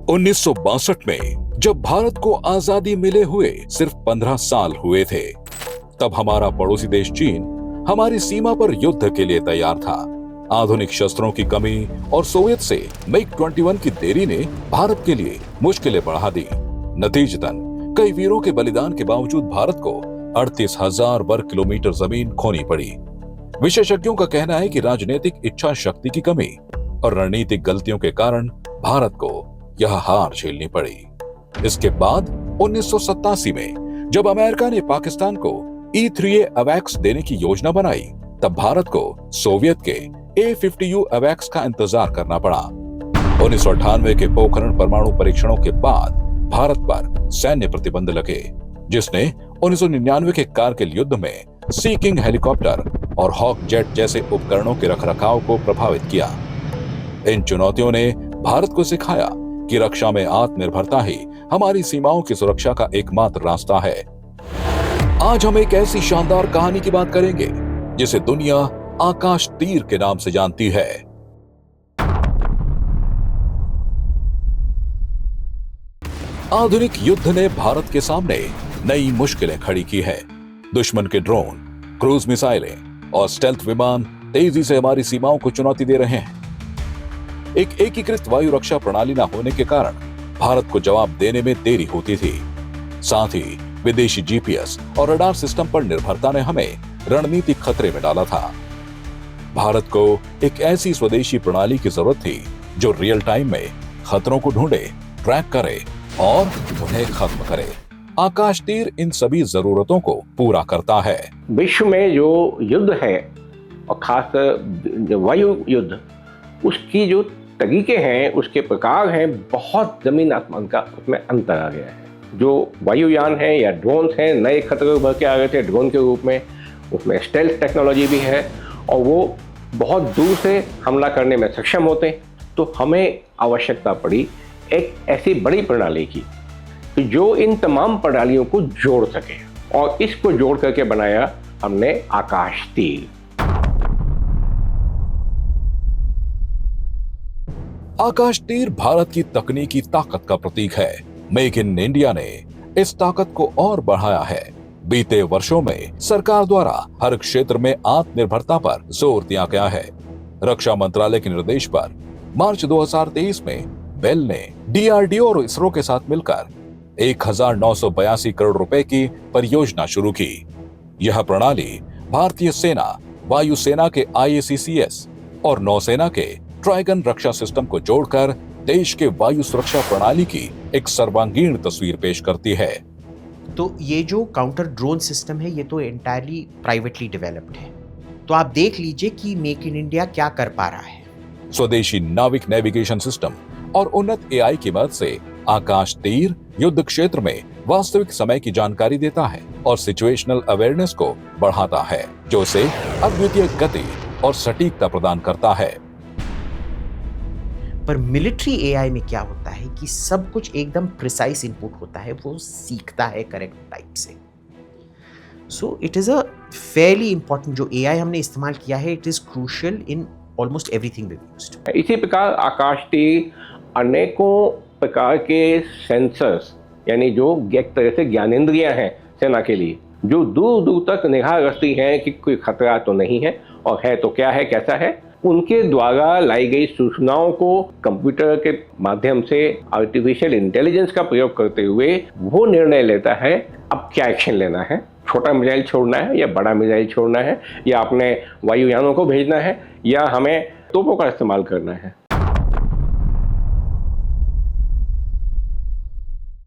1962 में जब भारत को आजादी मिले हुए सिर्फ 15 साल हुए थे, तब हमारा पड़ोसी देश चीन हमारी सीमा पर युद्ध के लिए तैयार था। आधुनिक शस्त्रों की कमी और सोवियत से मिग 21 की देरी ने भारत के लिए मुश्किलें बढ़ा दी। नतीजतन कई वीरों के बलिदान के बावजूद भारत को 38,000 वर्ग किलोमीटर जमीन खोनी पड़ी। विशेषज्ञों का कहना है कि राजनीतिक इच्छा शक्ति की कमी और रणनीतिक गलतियों के कारण भारत को यह हार झेलनी पड़ी। इसके बाद 1987 में जब अमेरिका ने पाकिस्तान को E-3A अवैक्स देने की योजना बनाई, तब भारत को सोवियत के A-50U अवैक्स का इंतजार करना पड़ा। 1998 के पोखरण परमाणु परीक्षणों के बाद भारत पर सैन्य प्रतिबंध लगे, जिसने 1999 के कारगिल युद्ध में सी किंग हेलीकॉप्टर और हॉक जेट जैसे उपकरणों के रखरखाव को प्रभावित किया। इन चुनौतियों ने भारत को सिखाया कि रक्षा में आत्मनिर्भरता ही हमारी सीमाओं की सुरक्षा का एकमात्र रास्ता है। आज हम एक ऐसी शानदार कहानी की बात करेंगे जिसे दुनिया आकाश तीर के नाम से जानती है। आधुनिक युद्ध ने भारत के सामने नई मुश्किलें खड़ी की है। दुश्मन के ड्रोन, क्रूज मिसाइलें और स्टेल्थ विमान तेजी से हमारी सीमाओं को चुनौती दे रहे हैं। एक एकीकृत वायु रक्षा प्रणाली न होने के कारण भारत को जवाब देने में देरी होती थी। साथ ही विदेशी जीपीएस और रडार सिस्टम पर निर्भरता ने हमें रणनीतिक खतरे में डाला था। भारत को एक ऐसी स्वदेशी प्रणाली की जरूरत थी जो रियल टाइम में खतरों को ढूंढे, ट्रैक करे और उन्हें खत्म करे। आकाश तीर इन सभी जरूरतों को पूरा करता है। विश्व में जो युद्ध है और खासकर वायु युद्ध, उसकी जो तरीके हैं, उसके प्रकार हैं, बहुत जमीन आसमान का उसमें अंतर आ गया है। जो वायुयान है या ड्रोन हैं, नए खतरे उभर के आ गए थे ड्रोन के रूप में। उसमें स्टेल्थ टेक्नोलॉजी भी है और वो बहुत दूर से हमला करने में सक्षम होते हैं। तो हमें आवश्यकता पड़ी एक ऐसी बड़ी प्रणाली की जो इन तमाम प्रणालियों को जोड़ सके, और इसको जोड़ करके बनाया हमने आकाश तीर। आकाश तीर भारत की तकनीकी ताकत का प्रतीक है। मेक इन इंडिया ने इस ताकत को और बढ़ाया है। बीते वर्षों में सरकार द्वारा हर क्षेत्र में आत्मनिर्भरता पर जोर दिया गया है। रक्षा मंत्रालय के निर्देश पर मार्च 2023 में बेल ने DRDO और इसरो के साथ मिलकर 1982 करोड़ रुपए की परियोजना शुरू की। यह प्रणाली भारतीय सेना, वायुसेना के IACCS और नौसेना के ट्राइगन रक्षा सिस्टम को जोड़कर देश के वायु सुरक्षा प्रणाली की एक सर्वांगीण तस्वीर पेश करती है। तो ये जो काउंटर ड्रोन सिस्टम है, ये तो एंटायरली प्राइवेटली डेवलप्ड है। तो आप देख लीजिए कि मेक इन इंडिया क्या कर पा रहा है। स्वदेशी नाविक नेविगेशन सिस्टम और उन्नत AI की मदद से आकाश तीर युद्ध क्षेत्र में वास्तविक समय की जानकारी देता है और सिचुएशनल अवेयरनेस को बढ़ाता है, जो उसे अद्वितीय गति और सटीकता प्रदान करता है। पर मिलिट्री AI में क्या होता है कि सब कुछ एकदम प्रिसाइज इनपुट होता है, वो सीखता है करेक्ट टाइप से। So it is a fairly important जो AI हमने इस्तेमाल किया है, it is crucial in almost everything we used. इसी प्रकार आकाश तीर अनेकों प्रकार के सेंसर्स, यानी जो एक तरह से ज्ञानेंद्रियां हैं सेना के लिए, जो दूर दूर तक निगाह रखती हैं कि कोई खतरा तो नहीं है, और है तो क्या है, कैसा है, उनके द्वारा लाई गई सूचनाओं को कंप्यूटर के माध्यम से आर्टिफिशियल इंटेलिजेंस का प्रयोग करते हुए वो निर्णय लेता है अब क्या एक्शन लेना है। छोटा मिसाइल छोड़ना है या बड़ा मिसाइल छोड़ना है, या अपने वायुयानों को भेजना है, या हमें तोपों का इस्तेमाल करना है।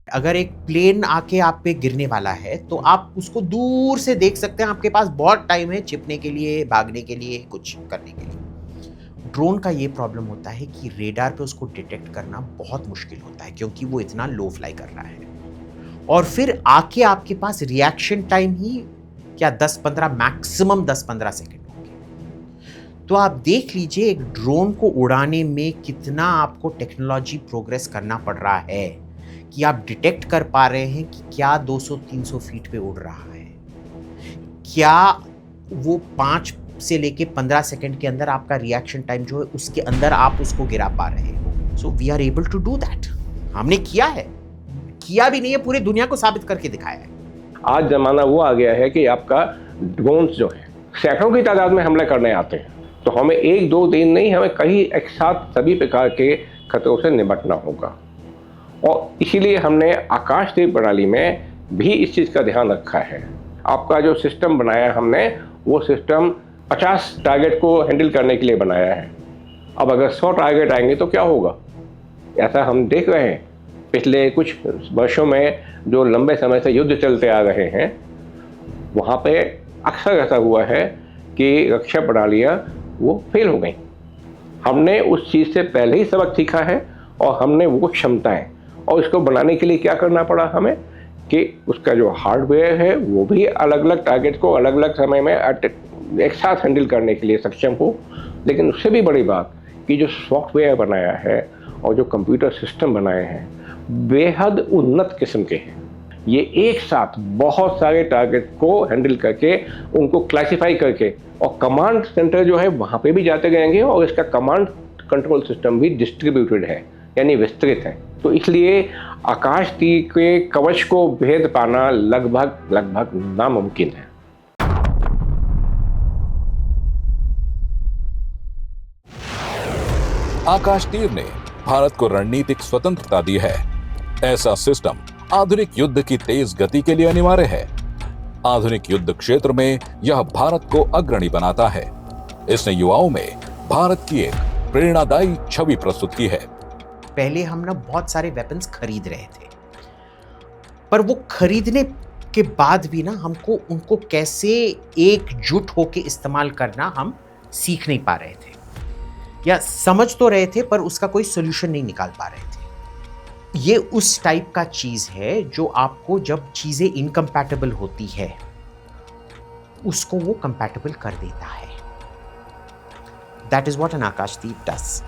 अगर एक प्लेन आके आप पे गिरने वाला है तो आप उसको दूर से देख सकते हैं, आपके पास बहुत टाइम है छिपने के लिए, भागने के लिए, कुछ करने के लिए। ड्रोन का ये प्रॉब्लम होता है कि रेडार पे उसको डिटेक्ट करना बहुत मुश्किल होता है, क्योंकि वो इतना लो फ्लाई कर रहा है। और फिर आके आपके पास रिएक्शन टाइम ही क्या 10-15, मैक्सिमम 10-15 सेकेंड होंगे। तो आप देख लीजिए एक ड्रोन को उड़ाने में कितना आपको टेक्नोलॉजी प्रोग्रेस करना पड़ रहा है कि आप डिटेक्ट कर पा रहे हैं कि क्या 200-300 फीट पे उड़ रहा है, क्या वो 5 से लेके 15 सेकंड के अंदर आपका रिएक्शन टाइम जो है उसके अंदर आप उसको गिरा पा रहे हो। So we are able to do that. हमने किया है, किया भी नहीं है, पूरी दुनिया को साबित करके दिखाया है। आज जमाना वो आ गया है कि आपका ड्रोन्स जो है सैकड़ों की तादाद में हमले करने आते हैं, तो हमें 1 2 दिन नहीं, हमें कई एक साथ सभी प्रकार के खतरों से निपटना होगा। और इसीलिए हमने आकाश तीर प्रणाली में भी इस चीज़ का ध्यान रखा है। आपका जो सिस्टम बनाया हमने, वो सिस्टम 50 टारगेट को हैंडल करने के लिए बनाया है। अब अगर 100 टारगेट आएंगे तो क्या होगा, ऐसा हम देख रहे हैं। पिछले कुछ वर्षों में जो लंबे समय से युद्ध चलते आ रहे हैं, वहाँ पे अक्सर ऐसा हुआ है कि रक्षा प्रणालियाँ वो फेल हो गई। हमने उस चीज़ से पहले ही सबक सीखा है और हमने वो क्षमताएं, और इसको बनाने के लिए क्या करना पड़ा हमें कि उसका जो हार्डवेयर है वो भी अलग अलग टारगेट को अलग अलग समय में एक साथ हैंडल करने के लिए सक्षम हो। लेकिन उससे भी बड़ी बात कि जो सॉफ्टवेयर बनाया है और जो कंप्यूटर सिस्टम बनाए हैं बेहद उन्नत किस्म के हैं। ये एक साथ बहुत सारे टारगेट को हैंडल करके उनको क्लासिफाई करके, और कमांड सेंटर जो है वहाँ पे भी जाते रहेंगे, और इसका कमांड कंट्रोल सिस्टम भी डिस्ट्रीब्यूटेड है, यानी विस्तृत है। तो इसलिए आकाश तीर के कवच को भेद पाना लगभग नामुमकिन है। आकाश तीर ने भारत को रणनीतिक स्वतंत्रता दी है। ऐसा सिस्टम आधुनिक युद्ध की तेज गति के लिए अनिवार्य है। आधुनिक युद्ध क्षेत्र में यह भारत को अग्रणी बनाता है। इसने युवाओं में भारत की एक प्रेरणादायी छवि प्रस्तुत की है। पहले हम ना बहुत सारे वेपन्स खरीद रहे थे, पर वो खरीदने के बाद भी ना हमको उनको कैसे एकजुट होके इस्तेमाल करना हम सीख नहीं पा रहे थे, या समझ तो रहे थे पर उसका कोई सोल्यूशन नहीं निकाल पा रहे थे। ये उस टाइप का चीज है जो आपको जब चीजें इनकम्पैटिबल होती है उसको वो कंपैटिबल कर देता है। दैट इज व्हाट एन आकाश तीर does.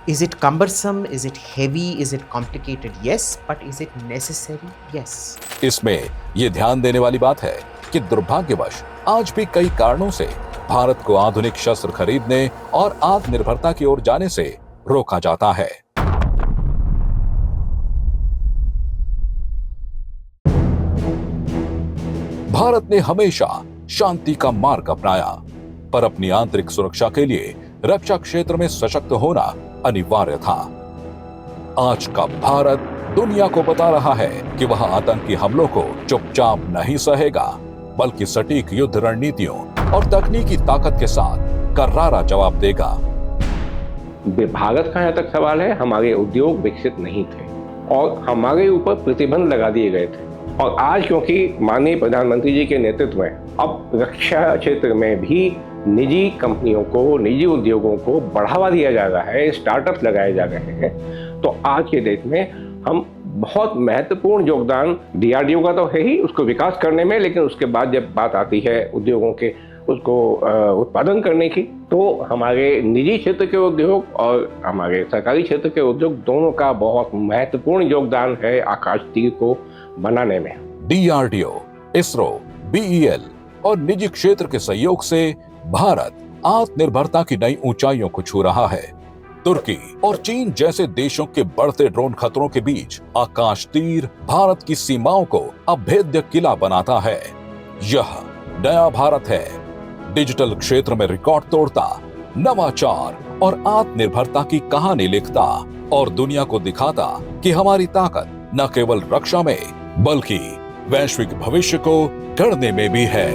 Is it cumbersome? Is it heavy? Is it complicated? Yes, but is it necessary? Yes. इसमें ये ध्यान देने वाली बात है कि दुर्भाग्यवश आज भी कई कारणों से भारत को आधुनिक शस्त्र खरीदने और आत्मनिर्भरता की ओर जाने से रोका जाता है। भारत ने हमेशा शांति का मार्ग अपनाया, पर अपनी आंतरिक सुरक्षा के लिए रक्षा क्षेत्र में सशक्त होना अनिवार्य था। आज का भारत दुनिया को बता रहा है कि वह आतंकी हमलों को चुपचाप नहीं सहेगा, बल्कि सटीक युद्ध रणनीतियों और तकनीकी ताकत के साथ करारा जवाब देगा। भारत का यहाँ तक सवाल है, हमारे उद्योग विकसित नहीं थे और हमारे ऊपर प्रतिबंध लगा दिए गए थे। और आज क्योंकि माननीय प्रधानमंत्री जी के नेतृत्व में अब रक्षा क्षेत्र में भी निजी कंपनियों को, निजी उद्योगों को बढ़ावा दिया जा रहा है, स्टार्टअप लगाए जा रहे हैं, तो आज के डेट में हम बहुत महत्वपूर्ण योगदान DRDO का तो है ही उसको विकास करने में, लेकिन उसके बाद जब बात आती है उद्योगों के उसको उत्पादन करने की, तो हमारे निजी क्षेत्र के उद्योग और हमारे सरकारी क्षेत्र के उद्योग दोनों का बहुत महत्वपूर्ण योगदान है आकाश तीर को बनाने में। DRDO, ISRO, BEL और निजी क्षेत्र के सहयोग से भारत आत्मनिर्भरता की नई ऊंचाइयों को छू रहा है। तुर्की और चीन जैसे देशों के बढ़ते ड्रोन खतरों के बीच आकाश तीर भारत की सीमाओं को अभेद्य किला बनाता है। यह नया भारत है, डिजिटल क्षेत्र में रिकॉर्ड तोड़ता, नवाचार और आत्मनिर्भरता की कहानी लिखता और दुनिया को दिखाता कि हमारी ताकत न केवल रक्षा में बल्कि वैश्विक भविष्य को गढ़ने में भी है।